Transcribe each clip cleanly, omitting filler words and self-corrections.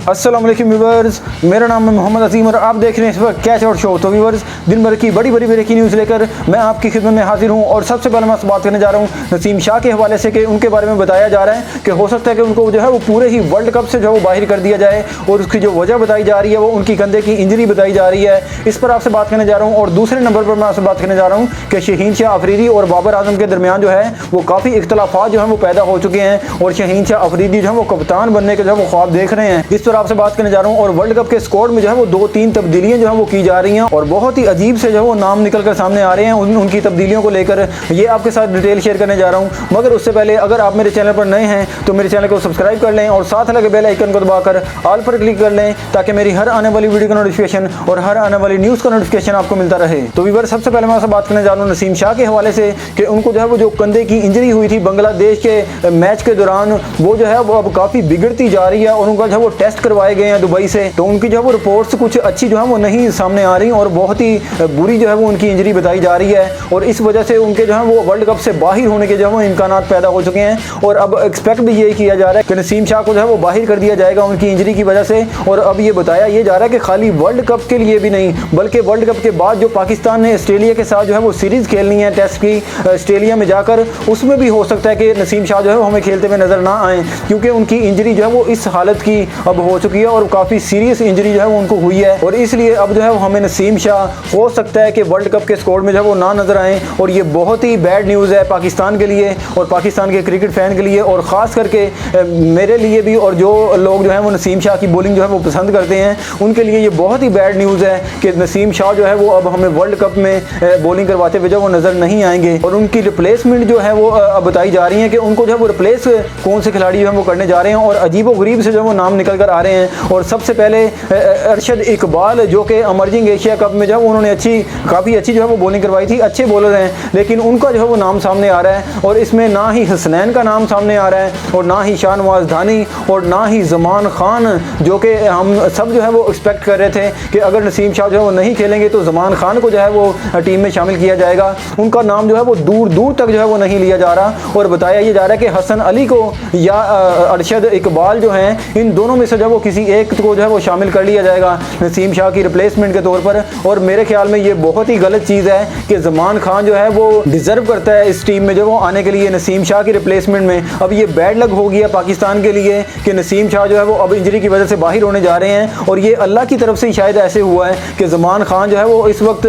अस्सलाम वालेकुम व्यूअर्स, मेरा नाम है मोहम्मद अजीम और आप देख रहे हैं इस वक्त कैच आउट शो। तो व्यूअर्स, दिन भर की बड़ी ब्रेकिंग न्यूज़ लेकर मैं आपकी खिदमत में हाजिर हूं और सबसे पहले मैं बात करने जा रहा हूं नसीम शाह के हवाले से कि उनके बारे में बताया जा रहा है कि हो सकता है कि उनको जो है वो पूरे ही वर्ल्ड कप से जो है वो बाहर कर दिया जाए और उसकी जो वजह बताई जा रही है वो उनकी कंधे की इंजरी बताई जा रही है। इस पर आपसे बात करने जा रहा हूँ। और दूसरे नंबर पर मैं आपसे बात करने जा रहा हूँ कि शहीन शाह अफरीदी और बाबर आजम के दरमियान जो है वो काफ़ी इख्तलाफात जो है वो पैदा हो चुके हैं और शहीन शाह अफरीदी जो है वो कप्तान बनने के जो है वो ख्वाब देख रहे हैं। इस पर आपसे बात करने जा रहा हूँ। और वर्ल्ड कप के स्क्वाड में जो है वो 2-3 तब्दीलियां जो है वो की जा रही हैं और बहुत ही अजीब से जो है वो नाम निकल कर सामने आ रहे हैं उनकी तब्दीलियों को लेकर ये आपके साथ डिटेल शेयर करने जा रहा हूँ। मगर उससे पहले अगर आप मेरे चैनल पर नए हैं तो मेरे चैनल को सब्सक्राइब कर लें और साथ लगे बेल आइकन को दबाकर ऑल पर क्लिक कर लें ताकि मेरी हर आने वाली वीडियो का नोटिफिकेशन और हर आने वाली न्यूज़ का नोटिफिकेशन आपको मिलता रहे। तो व्यूअर, सबसे पहले मैं आपसे बात करने जा रहा हूँ नसीम शाह के हवाले से कि उनको जो है वो जो कंधे की इंजरी हुई थी बांग्लादेश के मैच के दौरान वो जो है वो अब काफ़ी बिगड़ती जा रही है और उनका जो है वो टेस्ट करवाए गए हैं दुबई से। तो उनकी जो है वो रिपोर्ट्स कुछ अच्छी जो है वो नहीं सामने आ रही और बहुत ही बुरी जो है वो उनकी इंजरी बताई जा रही है और इस वजह से उनके जो है वो वर्ल्ड कप से बाहर होने के जो है वो इम्कानात पैदा हो चुके हैं। और अब एक्सपेक्ट भी यही किया जा रहा है कि नसीम शाह को जो है वो बाहर कर दिया जाएगा उनकी इंजरी की वजह से। और अब ये बताया ये जा रहा है कि खाली वर्ल्ड कप के लिए भी नहीं बल्कि वर्ल्ड कप के बाद जो पाकिस्तान ने ऑस्ट्रेलिया के साथ जो है वो सीरीज़ खेलनी है टेस्ट की ऑस्ट्रेलिया में जाकर, उसमें भी हो सकता है कि नसीम शाह जो है वो हमें खेलते हुए नजर ना आए क्योंकि उनकी इंजरी जो है वो इस हालत की अब हो चुकी है और काफ़ी सीरियस इंजरी जो है वो उनको हुई है। और इसलिए अब जो है वो हमें नसीम शाह हो सकता है कि वर्ल्ड कप के स्क्वाड में जो है वो ना नजर आए और ये बहुत ही बैड न्यूज़ है पाकिस्तान के लिए और पाकिस्तान के क्रिकेट फैन के लिए और ख़ास करके मेरे लिए भी। और जो लोग जो है वो नसीम शाह की बॉलिंग जो है वो पसंद करते हैं उनके लिए ये बहुत ही बैड न्यूज़ है कि नसीम शाह जो है वो अब हमें वर्ल्ड कप में बॉलिंग करवाते हुए जो वो नज़र नहीं आएंगे। और उनकी रिप्लेसमेंट जो है वो बताई जा रही है कि उनको जो है वो रिप्लेस कौन से खिलाड़ी जो है वो करने जा रहे हैं और अजीबोगरीब से जो वो नाम निकल कर आ रहे हैं। और सबसे पहले अरशद इकबाल जो कि अमर्जिंग एशिया कप में जो है उन्होंने काफ़ी अच्छी जो है वो बॉलिंग करवाई थी, अच्छे बॉलर हैं, लेकिन उनका जो है वो नाम सामने आ रहा है और इसमें ना ही हसनैन का नाम सामने आ रहा है और ना ही शाहनवाज धानी और ना ही जमान खान, जो कि हम सब जो है वो एक्सपेक्ट कर रहे थे कि अगर नसीम शाह जो है वो नहीं खेलेंगे तो जमान खान को जो है वो टीम में शामिल किया जाएगा। उनका नाम जो है वो दूर दूर तक जो है वो नहीं लिया जा रहा और बताया ये जा रहा है कि हसन अली को या अरशद इकबाल जो हैं इन दोनों में से जो है वो किसी एक को जो है वो शामिल कर लिया जाएगा नसीम शाह की रिप्लेसमेंट के तौर पर। और मेरे ख्याल में ये बहुत ही गलत चीज़ है कि जमान खान जो है वो डिज़र्व करता है इस टीम में जो वो आने के लिए नसीम शाह की रिप्लेसमेंट में। अब ये बैड लक हो गया पाकिस्तान के लिए कि नसीम शाह जो है वो अब इंजरी की वजह से बाहर होने जा रहे हैं और ये अल्लाह की तरफ से ही शायद ऐसे हुआ है कि जमान खान जो है वो इस वक्त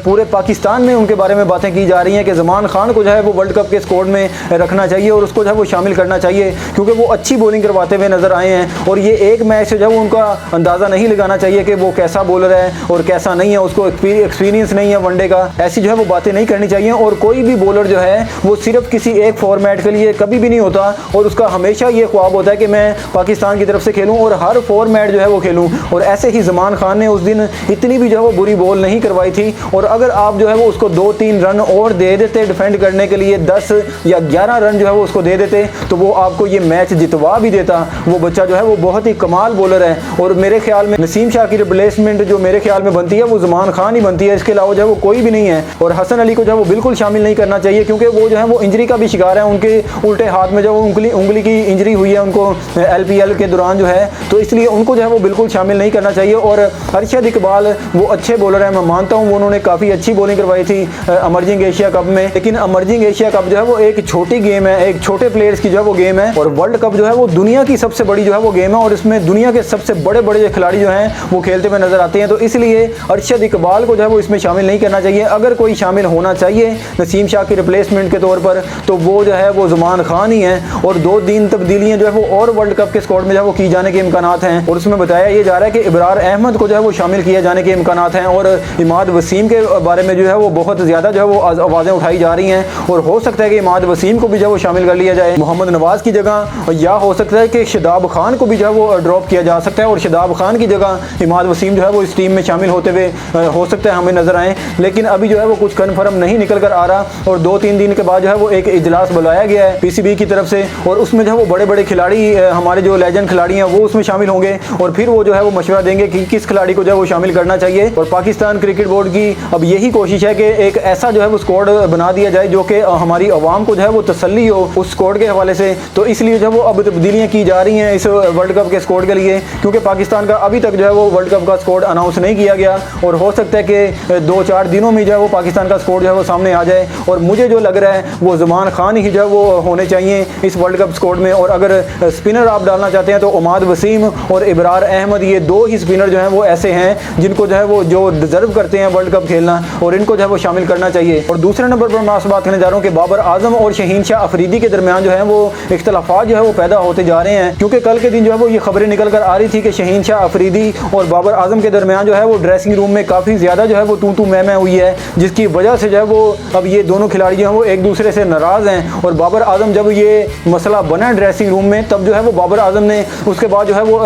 पूरे पाकिस्तान में उनके बारे में बातें की जा रही हैं कि जमान खान को जो है वो वर्ल्ड कप के स्क्वाड में रखना चाहिए और उसको जो है वो शामिल करना चाहिए क्योंकि वो अच्छी बॉलिंग करवाते हुए नजर आए हैं। और ये एक मैच से जो है उनका अंदाज़ा नहीं लगाना चाहिए कि वो कैसा बॉलर है और कैसा नहीं है, उसको एक्सपीरियंस नहीं है वनडे का, ऐसी जो है वो बातें नहीं करनी चाहिए। और कोई भी बॉलर जो है वो सिर्फ किसी एक फॉर्मेट के लिए कभी भी नहीं होता और उसका हमेशा ये ख्वाब होता है कि मैं पाकिस्तान की तरफ से खेलूं और हर फॉर्मेट जो है वो खेलूं। और ऐसे ही जमान खान ने उस दिन इतनी भी जो है वो बुरी बॉल नहीं करवाई थी और अगर आप जो है वो उसको 2-3 रन और दे देते डिफेंड करने के लिए 10 या 11 रन जो है वो उसको दे देते तो वो आपको ये मैच जितवा भी देता। वो बच्चा जो है वो बहुत ही कमाल बॉलर है और मेरे ख्याल में नसीम शाह की रिप्लेसमेंट जो मेरे ख्याल में बनती है वो जमान खान ही बनती है, इसके अलावा जो है वो कोई भी नहीं है। और हसन अली को जो है वो बिल्कुल शामिल नहीं करना चाहिए क्योंकि वो जो है वो इंजरी का भी शिकार है, उनके उल्टे हाथ में जो उंगली की इंजरी हुई है उनको LPL के दौरान जो है, तो इसलिए उनको जो है वो बिल्कुल शामिल नहीं करना चाहिए। और अरशद इकबाल वो अच्छे बॉलर हैं, मैं मानता हूँ उन्होंने काफ़ी अच्छी बॉलिंग करवाई थी अमर्जिंग एशिया कप में, लेकिन अमर्जिंग एशिया कप जो है वो एक छोटी गेम है, एक छोटे प्लेयर्स की जो है वो गेम है और वर्ल्ड कप जो है वो दुनिया की सबसे बड़ी जो है वो गेम है और इसमें दुनिया के सबसे बड़े बड़े खिलाड़ी जो हैं वो खेलते हुए नजर आते हैं। तो इसलिए अरशद इकबाल को जो है वो इसमें शामिल नहीं करना चाहिए। अगर कोई शामिल होना चाहिए नसीम शाह की रिप्लेसमेंट के तौर पर तो वो जो है वो जमान खान ही है। और 2-3 तब्दीलियां जो है वो और वर्ल्ड कप के स्क्वाड में जो है वो की जाने के इम्कानात हैं और उसमें बताया ये जा रहा है कि इब्रार अहमद को जो है वो शामिल किए जाने के इम्कानात हैं और इमाद वसीम के बारे में जो है वो बहुत ज़्यादा जो है वो आवाज़ें उठाई जा रही हैं और हो सकता है कि इमाद वसीम को भी जो है वो शामिल कर लिया जाए मोहम्मद नवाज़ की जगह, या हो सकता है कि शादाब खान को भी जो है वो ड्रॉप किया जा सकता है और शादाब खान की जगह इमाद वसीम जो है वो इस टीम में शामिल होते हुए हो सकता है हमें नजर आए। लेकिन अभी जो है वो कुछ कन्फर्म नहीं निकल कर आ रहा और 2-3 दिन के बाद जो है वो एक इजलास बुलाया गया है PCB की तरफ से और उसमें जो है वो बड़े बड़े खिलाड़ी हमारे जो लेजेंड खिलाड़ी हैं वो उसमें शामिल होंगे और फिर वो जो है वो मशवरा देंगे कि किस खिलाड़ी को जो है वो शामिल करना चाहिए। और पाकिस्तान क्रिकेट बोर्ड की अब यही कोशिश है कि एक ऐसा जो है वो स्क्वाड बना दिया जाए जो कि हमारी आवाम को जो है वो तसल्ली हो उस स्क्वाड के हवाले से। तो इसलिए जो वो अब तब्दीलियाँ की जा रही हैं इस वर्ल्ड कप के स्क्वाड स्क्वाड के लिए, क्योंकि पाकिस्तान का अभी तक जो है वो वर्ल्ड कप का स्क्वाड अनाउंस नहीं किया गया और हो सकता है कि 2-4 दिनों में जो है वो पाकिस्तान का स्क्वाड जो है वो सामने आ जाए। और मुझे जो लग रहा है वो ज़मान खान ही जो है वो होने चाहिए इस वर्ल्ड कप स्क्वाड में। और अगर स्पिनर आप डालना चाहते हैं तो उमाद वसीम और इब्रार अहमद, ये 2 ही स्पिनर जो हैं वो ऐसे हैं जिनको जो है वो जो डिजर्व करते हैं वर्ल्ड कप खेलना, और इनको जो है वो शामिल करना चाहिए। और दूसरे नंबर पर मैं आपसे बात करने जा रहा हूँ कि बाबर आजम और शहीन शाह अफरीदी के दरमियान जो है वो इख्तलाफात जो है वो पैदा होते जा रहे हैं, क्योंकि कल के दिन जो है वो ये खबरें निकल कर आ रही थी कि शहीन शाह अफरीदी और बाबर आजम के दरमियान जो है वो ड्रेसिंग रूम में काफ़ी ज़्यादा जो है वो तू मैं हुई है, जिसकी वजह से जो है वो अब ये दोनों खिलाड़ी जो हैं वो एक दूसरे से नाराज़ हैं। और बाबर आजम जब ये मसला बना ड्रेसिंग रूम में, तब जो है वो बाबर आजम ने उसके बाद जो है वो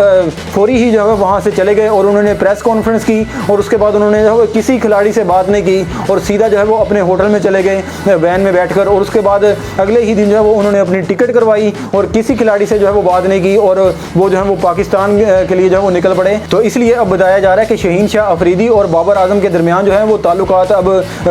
फौरी ही जो है वहाँ से चले गए और उन्होंने प्रेस कॉन्फ्रेंस की, और उसके बाद उन्होंने जो है किसी खिलाड़ी से बात नहीं की और सीधा जो है वो अपने होटल में चले गए वैन में बैठकर। और उसके बाद अगले ही दिन जो है वो उन्होंने अपनी टिकट करवाई और किसी खिलाड़ी से जो है वो बात नहीं की, और वो जो है वो पाकिस्तान के लिए जो है वो निकल पड़े। तो इसलिए अब बताया जा रहा है कि शहीन शाह अफरीदी और बाबर आजम के दरमियान जो है वो ताल्लुकात अब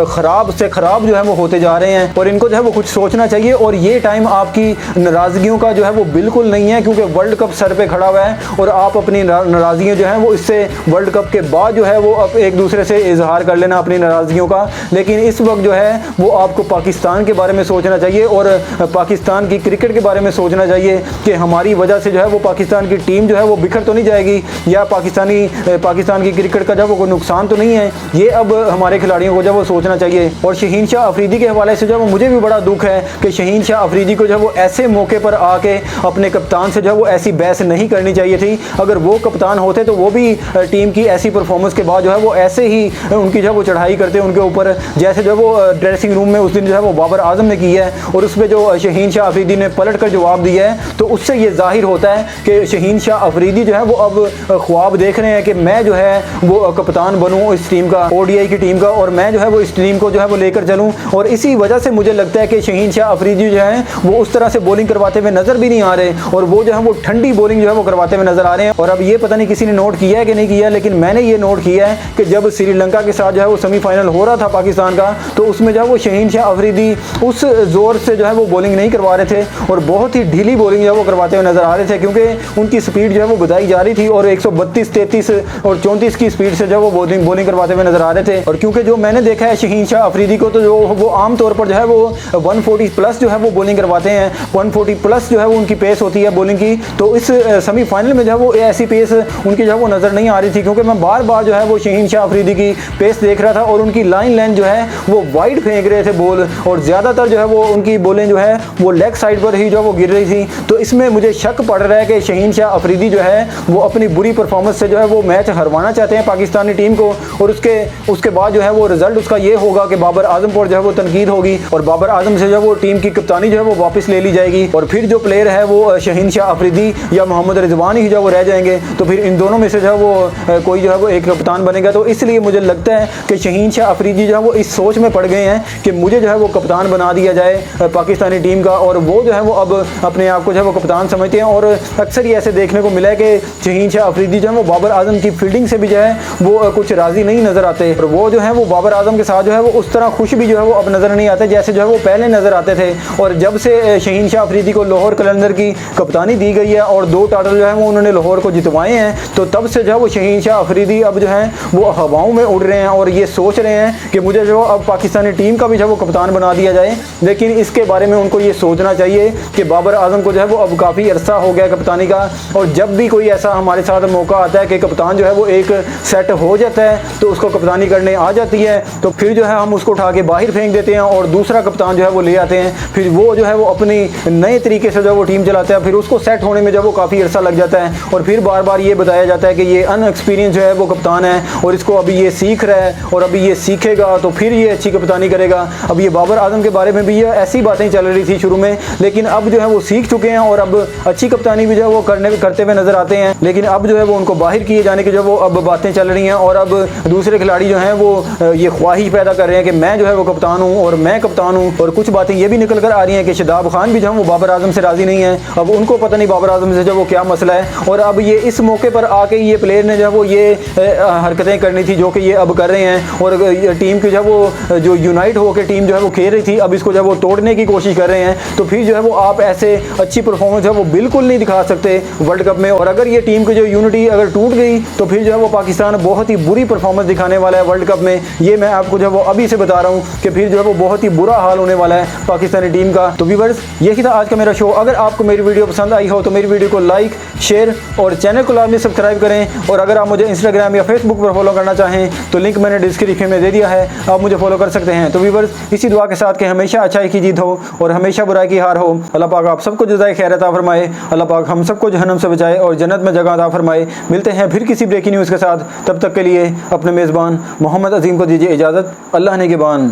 ख़राब से ख़राब जो है वो होते जा रहे हैं, और इनको जो है वो कुछ सोचना चाहिए। और ये टाइम आपकी नाराज़गियों का जो है वो बिल्कुल नहीं है, क्योंकि वर्ल्ड कप सर पे खड़ा हुआ है और आप अपनी नाराज़गियाँ जो है वो इससे वर्ल्ड कप के बाद जो है वो अब एक दूसरे से इजहार कर लेना अपनी नाराज़गियों का। लेकिन इस वक्त जो है वो आपको पाकिस्तान के बारे में सोचना चाहिए और पाकिस्तान की क्रिकेट के बारे में सोचना चाहिए कि हमारी वजह से जो है वो पाकिस्तान की टीम जो है वो बिखर तो नहीं जाएगी, या पाकिस्तान की क्रिकेट का जो वो कोई नुकसान तो नहीं है। ये अब हमारे खिलाड़ियों को जो वो सोचना चाहिए। और शहीन शाह अफरीदी के हवाले से जो है मुझे भी बड़ा दुख है कि शहीन शाह अफरीदी को जो है वो ऐसे मौके पर आके अपने कप्तान से जो है वो ऐसी बहस नहीं करनी चाहिए थी। अगर वो कप्तान होते तो वो भी टीम की ऐसी परफॉर्मेंस के बाद जो है वो ऐसे ही उनकी जो है वो चढ़ाई करते उनके ऊपर, जैसे जो वो ड्रेसिंग रूम में उस दिन जो है वो बाबर आजम ने की है और उस पर जो शहीन शाह अफरीदी ने पलट कर जवाब दिया है। तो उससे ये जाहिर होता है कि शहीन शाह अफरीदी जो है वो अब ख्वाब देख रहे हैं कि मैं जो है वो कप्तान बनूं इस टीम का, ओडीआई की टीम का, और मैं जो है वो इस टीम को जो है वो लेकर चलूं। और इसी वजह से मुझे लगता है कि शहीन शाह अफरीदी जो है वो उस तरह से बॉलिंग करवाते हुए नजर भी नहीं आ रहे, और वो जो है वो ठंडी बॉलिंग जो है वो करवाते हुए नजर आ रहे हैं। और अब ये पता नहीं किसी ने नोट किया है कि नहीं किया, लेकिन मैंने ये नोट किया है कि जब श्रीलंका के साथ जो है वो सेमीफाइनल हो रहा था पाकिस्तान का, तो उसमें जो है वो शहीन शाह अफरीदी उस जोर से जो है वो बॉलिंग नहीं करवा रहे थे और बहुत ही ढीली बॉलिंग जो है वो करवाते हुए नजर आ रहे थे, क्योंकि उनकी स्पीड जो है वो बताई जा रही थी और 132, 33 और 34 की स्पीड से जो है वो बॉलिंग करवाते हुए नजर आ रहे थे। और क्योंकि जो मैंने देखा है शहीन शाह अफरीदी को, तो जो वो आमतौर पर जो है वो 140 प्लस जो है वो बॉलिंग करवाते हैं, 140 प्लस जो है वो उनकी पेस होती है बॉलिंग की। तो इस सेमीफाइनल में जो है वो ऐसी पेस उनकी जो है वो नज़र नहीं आ रही थी, क्योंकि मैं बार बार जो है वो शहीन शाह अफरीदी की पेस देख रहा था और उनकी लाइन जो है वो वाइड फेंक रहे थे बॉल, और ज़्यादातर जो है वो उनकी बॉलें जो है वो लेग साइड पर ही जो है वो गिर रही थी। तो इसमें मुझे शक पड़ रहा है कि शहीन शाह अफरीदी जो है वो अपनी बुरी परफॉर्मेंस से जो है वो मैच हरवाना चाहते हैं पाकिस्तानी टीम को, और उसके बाद जो है वो रिजल्ट उसका ये होगा कि बाबर आजम पर जो है वो तनकीद होगी और बाबर आजम से जो है वो टीम की कप्तानी जो है वो वापस ले ली जाएगी, और फिर जो प्लेयर है वो शहीन शाह अफरीदी या मोहम्मद रिजवान ही जो है वो रह जाएंगे। तो फिर इन दोनों में से जो है वो कोई जो है वो एक कप्तान बनेगा। तो इसलिए मुझे लगता है कि शहीन शाह अफरीदी जो है वो इस सोच में पड़ गए हैं कि मुझे जो है वो कप्तान बना दिया जाए पाकिस्तानी टीम का, और वो जो है वो अब अपने आप को जो है वो कप्तान समझते हैं। और अक्सर ये ऐसे देखने को मिला है कि शहीन शाह अफरीदी जो है वो बाबर आजम की फील्डिंग से भी जो है वो कुछ राजी नहीं नजर आते, और वो जो है वो बाबर आजम के साथ जो है वो उस तरह खुश भी जो है वो अब नजर नहीं आते जैसे जो है वो पहले नजर आते थे। और जब से शहीन शाह अफरीदी को लाहौर कलंदर की कप्तानी दी गई है और 2 टाइटल जो है वो उन्होंने लाहौर को जितवाए हैं, तो तब से जो है वो शहीन शाह अफरीदी अब जो है वो हवाओं में उड़ रहे हैं और ये सोच रहे हैं कि मुझे जो अब पाकिस्तानी टीम का भी जो है वो कप्तान बना दिया जाए। लेकिन इसके बारे में उनको ये सोचना चाहिए कि बाबर आजम को जो है वो अब काफ़ी अरसा हो गया कप्तानी का, और जब भी कोई ऐसा हमारे साथ मौका आता है कि कप्तान जो है वो एक सेट हो जाता है तो उसको कप्तानी करने आ जाती है, तो फिर जो है हम उसको उठा के बाहर फेंक देते हैं और दूसरा कप्तान जो है वो ले आते हैं। फिर वो जो है वो अपनी नए तरीके से जो है वो टीम चलाता है, फिर उसको सेट होने में जो है वो काफ़ी अरसा लग जाता है, और फिर बार बार ये बताया जाता है कि ये अनएक्सपीरियंस जो है वो कप्तान है और इसको अभी ये सीख रहा है और अभी ये सीखेगा तो फिर ये अच्छी कप्तानी करेगा। अब ये बाबर आजम के बारे में भी ये ऐसी बातें चल रही थी शुरू में, लेकिन अब जो है वो सीख चुके हैं और अब अच्छी कप्तानी भी जो है वो करते हुए नजर आते हैं। लेकिन अब जो है वो उनको बाहर किए जाने की जो वो अब बातें चल रही हैं, और अब दूसरे खिलाड़ी जो हैं वो ये ख्वाहिश पैदा कर रहे हैं कि मैं जो है वो कप्तान हूँ और मैं कप्तान हूँ। और कुछ बातें ये भी निकल कर आ रही हैं कि शादाब खान भी जो है वो बाबर आजम से राजी नहीं है। अब उनको पता नहीं बाबर आजम से जो वो क्या मसला है, और अब ये इस मौके पर आके ये प्लेयर ने जो है वो ये हरकतें करनी थी जो कि ये अब कर रहे हैं, और टीम की जो है वो जो यूनाइट होकर टीम जो है वो खेल रही थी अब इसको जो है वो तोड़ने की कोशिश कर रहे हैं। तो फिर जो है वो आप ऐसे अच्छी परफॉर्मेंस है वो बिल्कुल नहीं दिखा सकते वर्ल्ड कप कप में। और अगर ये टीम की जो यूनिटी अगर टूट गई तो फिर जो है वो पाकिस्तान बहुत ही बुरी परफॉर्मेंस दिखाने वाला है वर्ल्ड कप में। ये मैं आपको जो है वो अभी से बता रहा हूँ कि फिर जो है वो बहुत ही बुरा हाल होने वाला है पाकिस्तानी टीम का। तो व्यूअर्स, यही था आज का मेरा शो। अगर आपको मेरी वीडियो पसंद आई हो तो मेरी वीडियो को लाइक, शेयर और चैनल को लाजमी सब्सक्राइब करें। और अगर आप मुझे इंस्टाग्राम या फेसबुक पर फॉलो करना चाहें तो लिंक मैंने डिस्क्रिप्शन में दे दिया है, आप मुझे फॉलो कर सकते हैं। तो व्यूअर्स, इसी दुआ के साथ कि हमेशा अच्छाई की जीत हो और हमेशा बुराई की हार हो। अल्लाह पाक आप सबको जज़ाए खैर अता फरमाए। अल्लाह पाक हम सबको जहन्नम से बचाए और जन्नत में जगह अता फरमाए। मिलते हैं फिर किसी ब्रेकिंग न्यूज़ के साथ। तब तक के लिए अपने मेज़बान मोहम्मद अजीम को दीजिए इजाज़त। अल्लाह ने के बान।